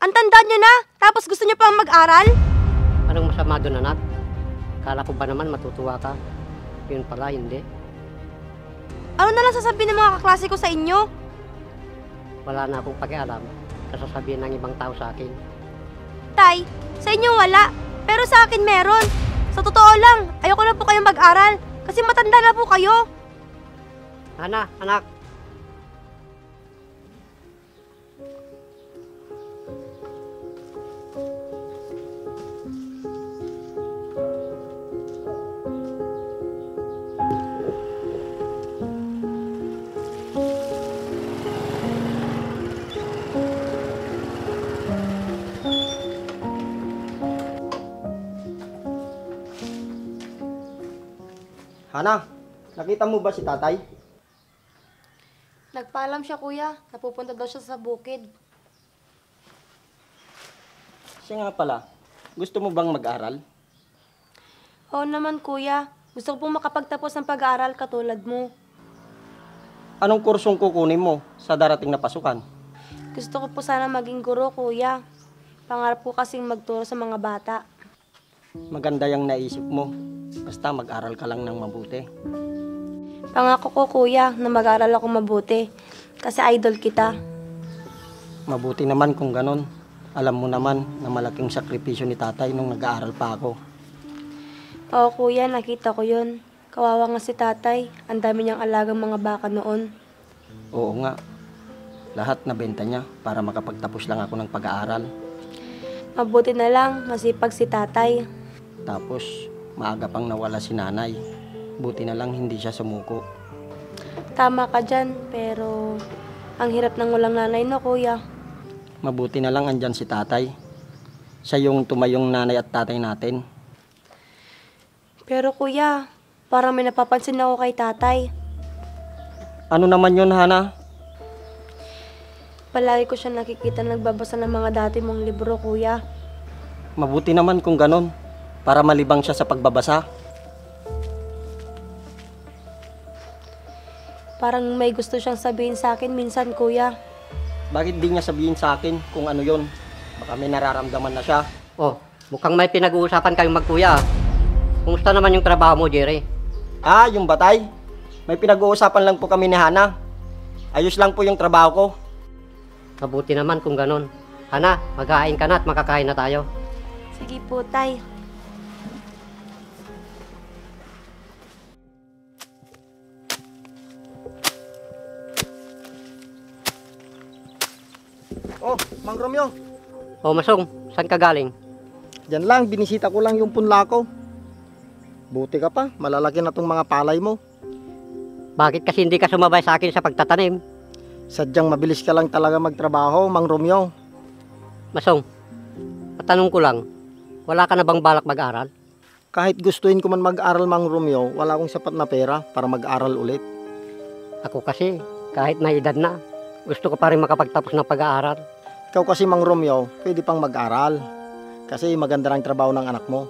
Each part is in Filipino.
Ang tanda niyo na, tapos gusto niyo pang mag-aral? Anong masama doon, anak? Kala ko ba naman matutuwa ka? Yun pala, hindi. Ano na lang sasabihin ng mga kaklase ko sa inyo? Wala na akong pakialam sa sasabihin ng ibang tao sa akin. Tay, sa inyo wala, pero sa akin meron. Sa totoo lang, ayoko na po kayong mag-aral kasi matanda na po kayo. Hana, anak. Hana, nakita mo ba si tatay? Nagpaalam siya kuya, napupunta daw siya sa bukid. Siya nga pala, gusto mo bang mag-aral? Oo naman kuya, gusto ko pong makapagtapos ng pag-aaral katulad mo. Anong kursong kukunin mo sa darating na pasukan? Gusto ko po sana maging guro kuya. Pangarap ko kasing magturo sa mga bata. Maganda yung naisip mo. Basta mag-aral ka lang ng mabuti. Pangako ko kuya na mag-aaral ako mabuti kasi idol kita. Mabuti naman kung ganon. Alam mo naman na malaking sakripisyo ni tatay nung nag-aaral pa ako. Oo kuya, nakita ko yun. Kawawa nga si tatay. Ang dami niyang alagang mga baka noon. Oo nga. Lahat nabenta niya para makapagtapos lang ako ng pag-aaral. Mabuti na lang, masipag si tatay. Tapos, maaga pang nawala si nanay. Buti na lang hindi siya sumuko. Tama ka dyan, pero ang hirap ng walang nanay no kuya. Mabuti na lang andyan si tatay. Siya yung tumayong nanay at tatay natin. Pero kuya, parang may napapansin ako kay tatay. Ano naman yun, Hana? Palagi ko siya nakikita nagbabasa ng mga dati mong libro, kuya. Mabuti naman kung ganon, para malibang siya sa pagbabasa. Parang may gusto siyang sabihin sa akin minsan, kuya. Bakit di niya sabihin sa akin kung ano yon? Baka may nararamdaman na siya. Oh, mukhang may pinag-uusapan kayong magkuya. Kumusta naman yung trabaho mo, Jerry? Ah, yung batay? May pinag-uusapan lang po kami ni Hana. Ayos lang po yung trabaho ko. Mabuti naman kung ganon. Hana, magkain ka na at makakain na tayo. Sige po, tay. Oh, Mang Romeo. Oh, Masong, saan ka galing? Diyan lang, binisita ko lang yung punla ko. Buti ka pa, malalaki na tong mga palay mo. Bakit kasi hindi ka sumabay sa akin sa pagtatanim? Sadyang mabilis ka lang talaga magtrabaho, Mang Romeo. Masong, matanong ko lang, wala ka na bang balak mag-aral? Kahit gustuin ko man mag-aral, Mang Romeo, wala akong sapat na pera para mag-aral ulit. Ako kasi, kahit may edad na, gusto ko pa rin makapagtapos ng pag-aaral. Ikaw kasi, Mang Romeo, pwede pang mag-aral. Kasi maganda lang trabaho ng anak mo.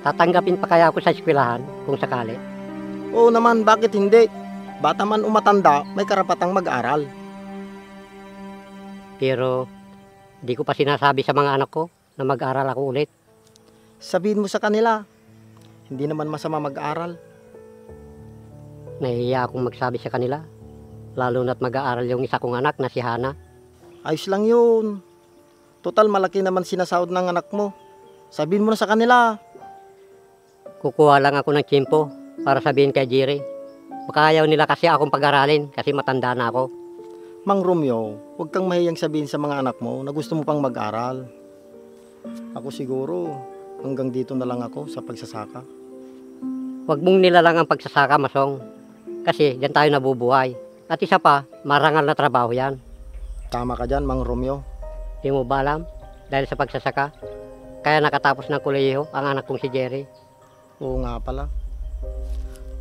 Tatanggapin pa kaya ako sa eskwelahan kung sakali? Oo naman, bakit hindi? Bata man o matanda, may karapatang mag-aral. Pero, di ko pa sinasabi sa mga anak ko na mag-aral ako ulit. Sabihin mo sa kanila, hindi naman masama mag-aral. Nahihiya akong magsabi sa kanila, lalo na't mag-aaral yung isa kong anak na si Hana. Ayos lang yun. Total, malaki naman sinasahod ng anak mo. Sabihin mo na sa kanila. Kukuha lang ako ng tiyempo para sabihin kay Jerry. Baka ayaw nila kasi akong pag-aralin kasi matanda na ako. Mang Romeo, huwag kang mahiyang sabihin sa mga anak mo na gusto mo pang mag-aral. Ako siguro, hanggang dito na lang ako sa pagsasaka. Huwag mong nilalang ang pagsasaka, Masong. Kasi diyan tayo nabubuhay. At isa pa, marangal na trabaho yan. Tama ka dyan, Mang Romeo. Di mo ba alam? Dahil sa pagsasaka, kaya nakatapos ng kolehiyo ang anak kong si Jerry. Oo nga pala.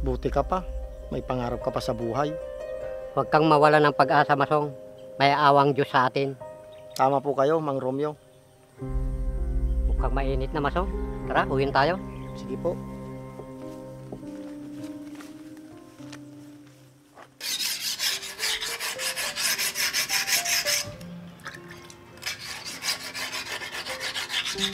Buti ka pa. May pangarap ka pa sa buhay. Huwag kang mawala ng pag-asa, Masong. May awang Diyos sa atin. Tama po kayo, Mang Romeo. Mukhang mainit na, Masong. Tara, uwin tayo. Sige po. Ito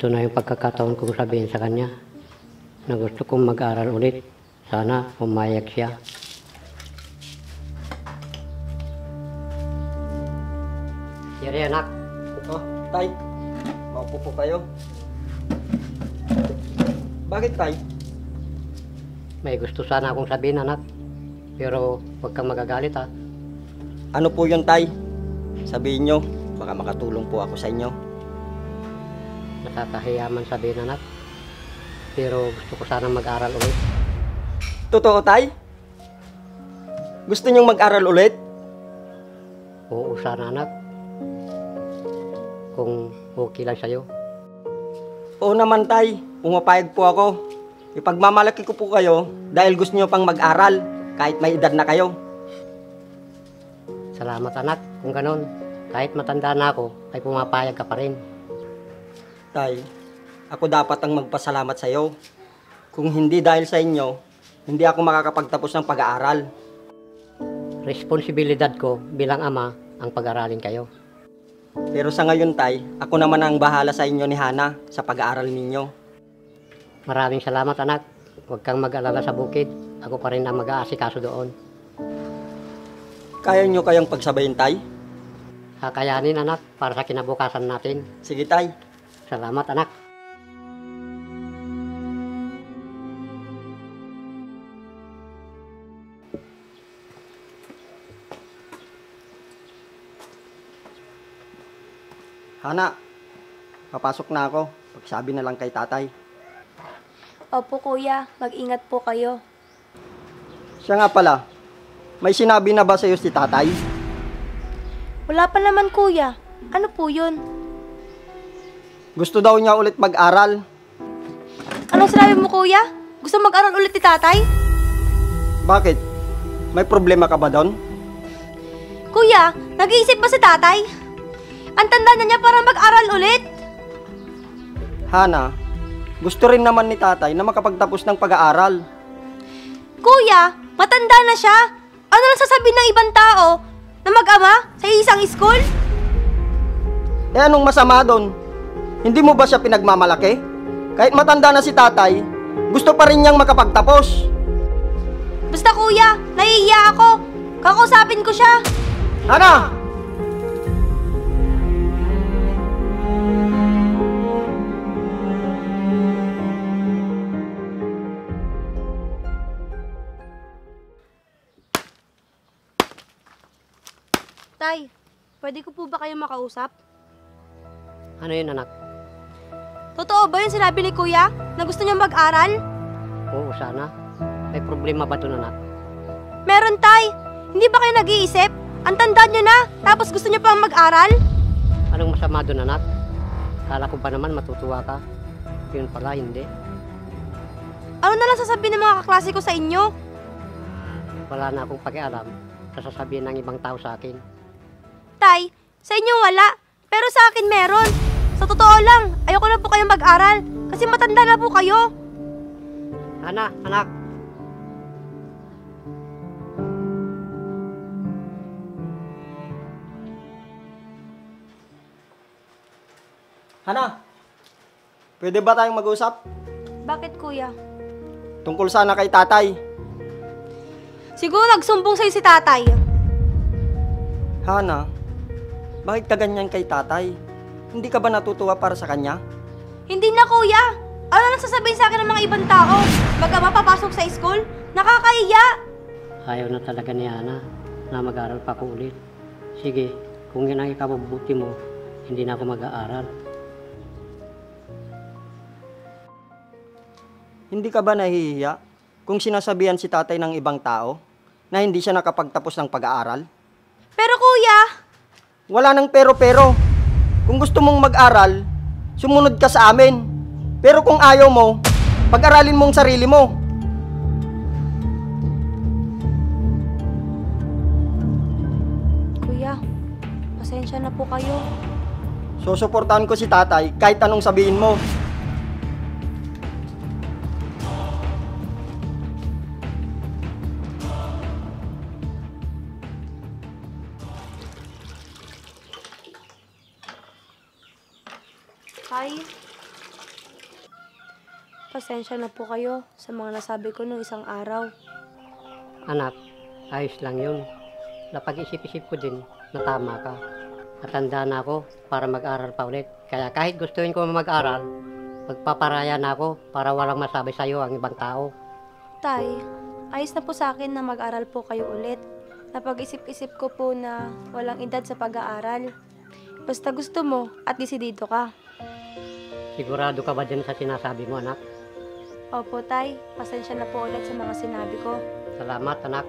na yung pagkakataon kong sabihin sa kanya na gusto kong mag-aral ulit. Sana pumayag siya. Jerry, anak. Oh, Tay. Maupo po kayo. Bakit, Tay? May gusto sana akong sabihin, anak. Pero huwag kang magagalit, ha. Ano po yun, Tay? Sabihin nyo, baka makatulong po ako sa inyo. Nakakahiya man sabihin, anak. Pero gusto ko sana mag-aral ulit. Totoo, Tay? Gusto nyong mag-aral ulit? Oo, sana, anak. Kung okay lang sa'yo. Oo naman, Tay. Pumapayag po ako. Ipagmamalaki ko po kayo dahil gusto nyo pang mag-aral kahit may edad na kayo. Salamat, anak. Kung ganon, kahit matanda na ako, ay pumapayag ka pa rin. Tay, ako dapat ang magpasalamat sa iyo. Kung hindi dahil sa inyo, hindi ako makakapagtapos ng pag-aaral. Responsibilidad ko bilang ama ang pag-aralin kayo. Pero sa ngayon, Tay, ako naman ang bahala sa inyo ni Hana sa pag-aaral ninyo. Maraming salamat, anak. Huwag kang mag-alala sa bukid. Ako pa rin ang mag-aasikaso doon. Kaya nyo kayang pagsabayin, Tay? Kakayanin, anak, para sa kinabukasan natin. Sige, Tay. Salamat, anak. Hana, papasok na ako. Pagsabi na lang kay tatay. Opo kuya, mag-ingat po kayo. Siya nga pala, may sinabi na ba sa'yo si tatay? Wala pa naman kuya. Ano po yun? Gusto daw niya ulit mag-aral. Anong sinabi mo kuya? Gusto mag-aral ulit ni tatay? Bakit? May problema ka ba doon? Kuya, nag-iisip ba si tatay? Ang tanda na niya para mag-aral ulit. Hana, gusto rin naman ni tatay na makapagtapos ng pag-aaral. Kuya, matanda na siya. Ano lang sasabihin ng ibang tao na mag-ama sa isang school? Eh anong masama doon? Hindi mo ba siya pinagmamalaki? Kahit matanda na si tatay, gusto pa rin niyang makapagtapos. Basta kuya, nahihiya ako. Kakausapin ko siya. Hana! Tay, pwede ko po ba kayo makausap? Ano yun, anak? Totoo ba yung sinabi ni kuya na gusto niya mag-aral? Oo, sana. May problema ba doon, anak? Meron, tay. Hindi ba kayo nag-iisip? Ang tanda niyo na, tapos gusto niyo pang mag-aral? Anong masama doon, anak? Kala ko ba naman matutuwa ka? Yun pala, hindi. Ano na lang sasabihin ng mga kaklase ko sa inyo? Wala na akong pakialam sa sasabihin ng ibang tao sa akin. Tay, sa inyo wala, pero sa akin meron. Sa totoo lang, ayoko na po kayong mag-aral kasi matanda na po kayo. Hana, anak. Hana, pwede ba tayong mag-usap? Bakit kuya? Tungkol sana kay tatay. Siguro nagsumbong sa'yo si tatay. Hana, bakit ka ganyan kay tatay? Hindi ka ba natutuwa para sa kanya? Hindi na kuya. Ano lang sasabihin sa akin ng mga ibang tao? Mag-ama papasok sa school? Nakakahiya. Ayaw na talaga ni Hana na mag-aral pa ako ulit. Sige, kung yun ang ikabubuti mo, hindi na ako mag-aaral. Hindi ka ba nahihiya kung sinasabihan si tatay ng ibang tao na hindi siya nakapagtapos ng pag-aaral? Pero kuya, Wala nang pero-pero. Kung gusto mong mag-aral, sumunod ka sa amin. Pero kung ayaw mo, pag-aralin mong sarili mo. kuya, pasensya na po kayo. susuportahan ko si tatay kahit anong sabihin mo. Tay, pasensya na po kayo sa mga nasabi ko nung isang araw. Anak, ayos lang yun. Napag-isip-isip ko din na tama ka. Matanda na ako para mag-aral pa ulit. Kaya kahit gustuin ko mag-aral, magpaparaya na ako para walang masabi sa'yo ang ibang tao. Tay, ayos na po sa akin na mag-aral po kayo ulit. Napag-isip-isip ko po na walang edad sa pag-aaral. Basta gusto mo at desidido ka. Sigurado ka ba dyan sa sinasabi mo, anak? Opo, Tay. Pasensya na po ulit sa mga sinabi ko. Salamat, anak.